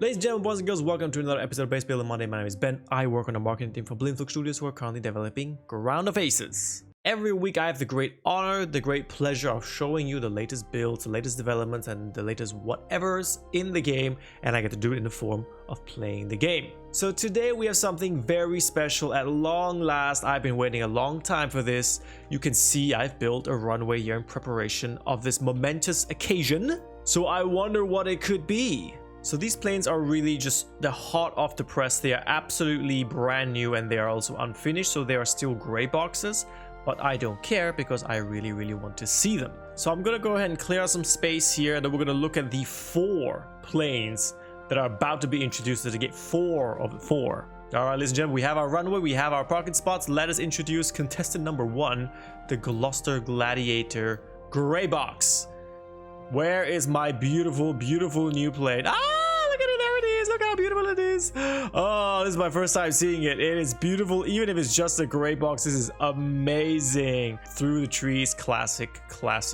Ladies and gentlemen, boys and girls, welcome to another episode of Base Builder Monday. My name is Ben. I work on the marketing team for Blinflux Studios, who are currently developing Ground of Aces. Every week I have the great honor, the great pleasure of showing you the latest builds, the latest developments, and the latest whatever's in the game, and I get to do it in the form of playing the game. So today we have something very special. At long last, I've been waiting a long time for this. You can see I've built a runway here in preparation of this momentous occasion. So I wonder what it could be. So these planes are really just the hot off the press. They are absolutely brand new and they are also unfinished, so they are still gray boxes, but I don't care because I really want to see them. So I'm gonna go ahead and clear out some space here, and then we're gonna look at the 4 planes that are about to be introduced to get 4 of the 4. All right, ladies and gentlemen, we have our runway, we have our parking spots. Let us introduce contestant number 1, the Gluster Gladiator gray box. Where is my beautiful new plane? Ah, look at it, there it is. Look how beautiful it is. Oh, this is my first time seeing it. It is beautiful, even if it's just a gray box. This is amazing. Through the trees, classic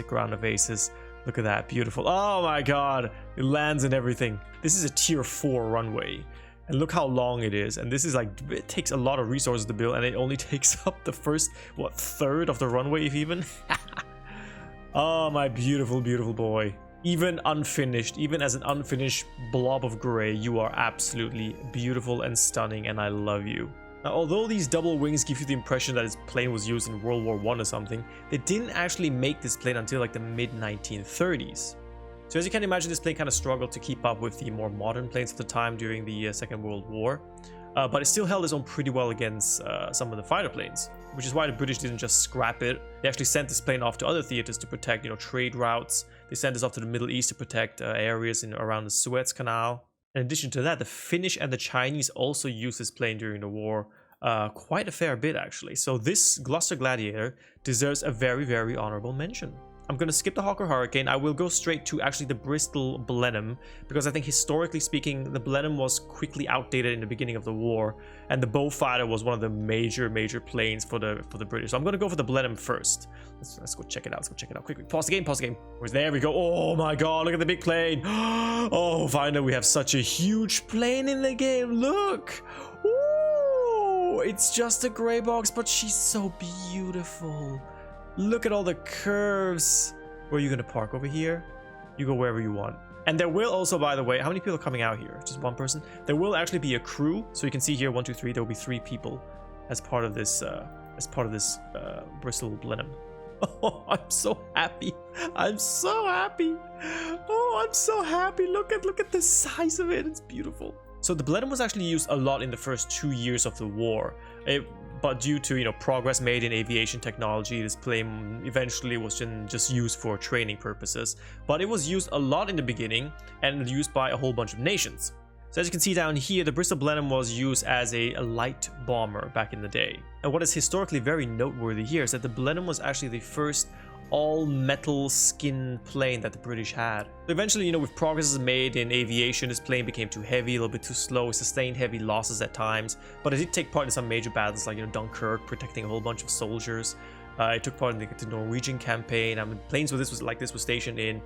Ground of Aces. Look at that, beautiful. Oh my god, it lands and everything. This is a tier 4 runway. And look how long it is. And this is like, it takes a lot of resources to build, and it only takes up the first, what, third of the runway, if even? Oh, my beautiful boy. Even unfinished, even as an unfinished blob of gray, you are absolutely beautiful and stunning, and I love you. Now, although these double wings give you the impression that this plane was used in World War I or something, they didn't actually make this plane until like the mid-1930s. So as you can imagine, this plane kind of struggled to keep up with the more modern planes of the time during the Second World War. But it still held its own pretty well against some of the fighter planes, which is why the British didn't just scrap it. They actually sent this plane off to other theaters to protect, trade routes. They sent this off to the Middle East to protect areas around the Suez Canal. In addition to that, the Finnish and the Chinese also used this plane during the war, quite a fair bit actually. So this Gluster Gladiator deserves a very honorable mention. I'm going to skip the Hawker Hurricane. I will go straight to actually the Bristol Blenheim, because I think historically speaking, the Blenheim was quickly outdated in the beginning of the war, and the Bowfighter was one of the major planes for the British. So I'm going to go for the Blenheim first. Let's go check it out. Let's go check it out quickly. Pause the game. There we go. Oh my god, look at the big plane. Oh, finally we have such a huge plane in the game. Look. Ooh, it's just a gray box, but she's so beautiful. Look at all the curves. Where are you going to park? Over here? You go wherever you want. And there will also, by the way, how many people are coming out here? Just one person? There will actually be a crew. So you can see here, 1, 2, 3. There will be 3 people as part of this Bristol Blenheim. Oh, I'm so happy. I'm so happy. Oh, I'm so happy. Look at the size of it. It's beautiful. So the Blenheim was actually used a lot in the first 2 years of the war. But due to progress made in aviation technology, this plane eventually was just used for training purposes. But it was used a lot in the beginning and used by a whole bunch of nations. So as you can see down here, the Bristol Blenheim was used as a light bomber back in the day. And what is historically very noteworthy here is that the Blenheim was actually the first all-metal skin plane that the British had. Eventually, with progresses made in aviation, this plane became too heavy, a little bit too slow, sustained heavy losses at times, but it did take part in some major battles like Dunkirk, protecting a whole bunch of soldiers. It took part in the Norwegian campaign. Planes with this were stationed in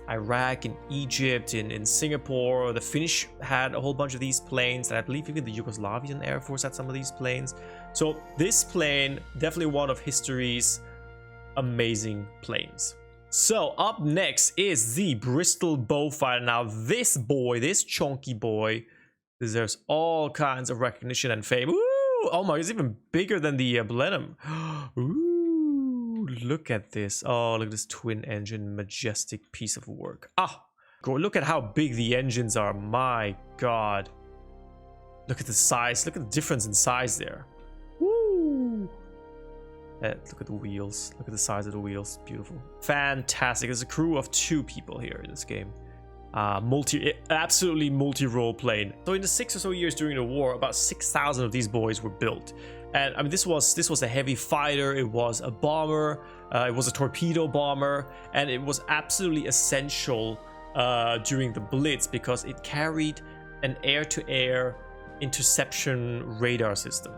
Iraq, in Egypt, in Singapore. The Finnish had a whole bunch of these planes, and I believe even the Yugoslavian Air Force had some of these planes. So this plane, definitely one of history's amazing planes. So up next is the Bristol Bowfighter. Now this chunky boy, deserves all kinds of recognition and fame. Ooh, oh my, it's even bigger than the Blenheim. Ooh, look at this. Oh, look at this twin engine, majestic piece of work. Look at how big the engines are. My god. Look at the size. Look at the difference in size there. Look at the wheels. Look at the size of the wheels. Beautiful. Fantastic. There's a crew of 2 people here in this game. Absolutely multi-role plane. So in the 6 or so years during the war, about 6,000 of these boys were built. And this was a heavy fighter. It was a bomber. It was a torpedo bomber, and it was absolutely essential during the Blitz because it carried an air-to-air interception radar system.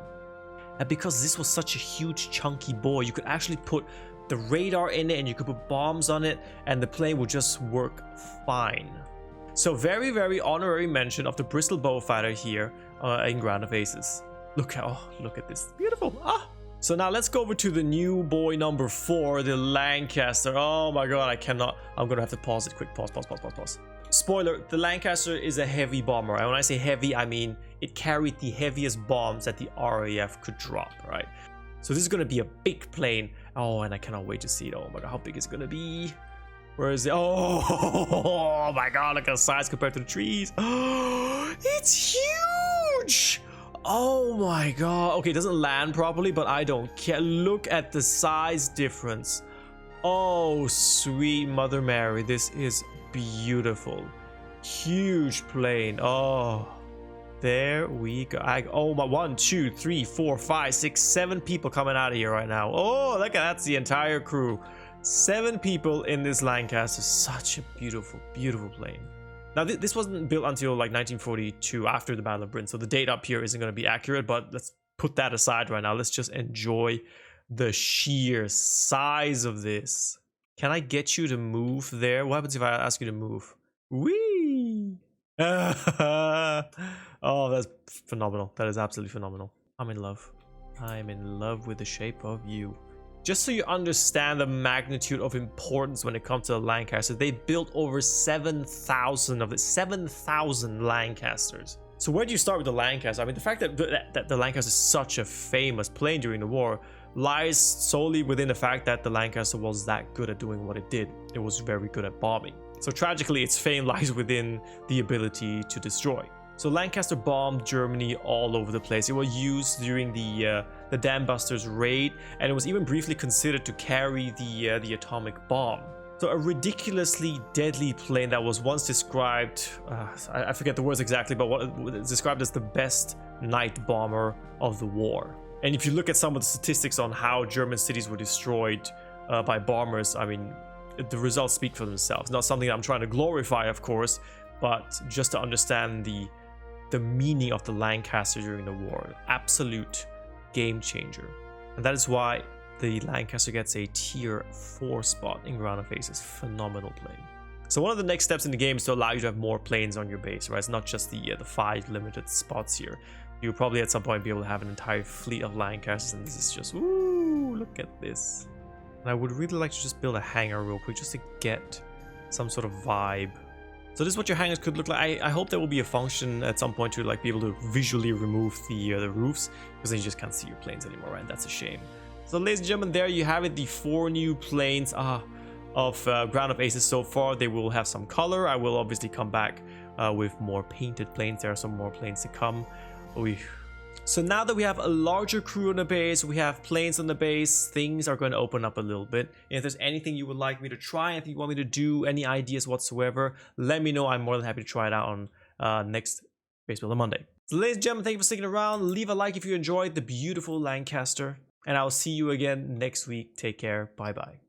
And because this was such a huge chunky boy, you could actually put the radar in it and you could put bombs on it and the plane would just work fine. So very honorary mention of the Bristol Bowfighter here in Ground of Aces. Look at this, beautiful. So now let's go over to the new boy number 4, the Lancaster. Oh my god, I cannot. I'm gonna have to pause it. Quick pause. Spoiler, the Lancaster is a heavy bomber, and when I say heavy, I mean it carried the heaviest bombs that the RAF could drop, right? So this is gonna be a big plane. Oh, and I cannot wait to see it. Oh my god, how big is it gonna be? Where is it? Oh my god, look at the size compared to the trees. It's huge! Oh my god. Okay, it doesn't land properly, but I don't care. Look at the size difference. Oh, sweet Mother Mary. This is beautiful. Huge plane. Oh, there we go. Oh my, 1, 2, 3, 4, 5, 6, 7 people coming out of here right now. Oh, look at that's the entire crew. 7 people in this Lancaster. Such a beautiful plane. Now this wasn't built until like 1942, after the Battle of Britain, so the date up here isn't going to be accurate, but let's put that aside right now. Let's just enjoy the sheer size of this. Can I get you to move there? What happens if I ask you to move? Whee! Oh, that's phenomenal. That is absolutely phenomenal. I'm in love. I'm in love with the shape of you. Just so you understand the magnitude of importance when it comes to the Lancaster, they built over 7,000 of it. 7,000 Lancasters. So where do you start with the Lancaster? I mean, the fact that the Lancaster is such a famous plane during the war lies solely within the fact that the Lancaster was that good at doing what it did. It was very good at bombing. So tragically, its fame lies within the ability to destroy. So Lancaster bombed Germany all over the place. It was used during the Dam Busters raid, and it was even briefly considered to carry the atomic bomb. So a ridiculously deadly plane that was once described, I forget the words exactly, but what it's described as the best night bomber of the war. And if you look at some of the statistics on how German cities were destroyed by bombers, I mean, the results speak for themselves. Not something that I'm trying to glorify, of course, but just to understand the meaning of the Lancaster during the war. Absolute game changer. And that is why the Lancaster gets a tier 4 spot in Ground of Aces. Phenomenal plane. So one of the next steps in the game is to allow you to have more planes on your base, right? It's not just the 5 limited spots here. You'll probably at some point be able to have an entire fleet of Lancasters, and this is just, ooh, look at this. And I would really like to just build a hangar real quick just to get some sort of vibe. So this is what your hangars could look like. I hope there will be a function at some point to like be able to visually remove the roofs, because then you just can't see your planes anymore, right? That's a shame. So ladies and gentlemen, there you have it, the 4 new planes of Ground of Aces so far. They will have some color. I will obviously come back with more painted planes. There are some more planes to come. So now that we have a larger crew on the base, we have planes on the base, things are going to open up a little bit. And if there's anything you would like me to try, anything you want me to do, any ideas whatsoever, let me know. I'm more than happy to try it out on next Base Builder Monday. So ladies and gentlemen, thank you for sticking around. Leave a like if you enjoyed the beautiful Lancaster, and I'll see you again next week. Take care. Bye bye.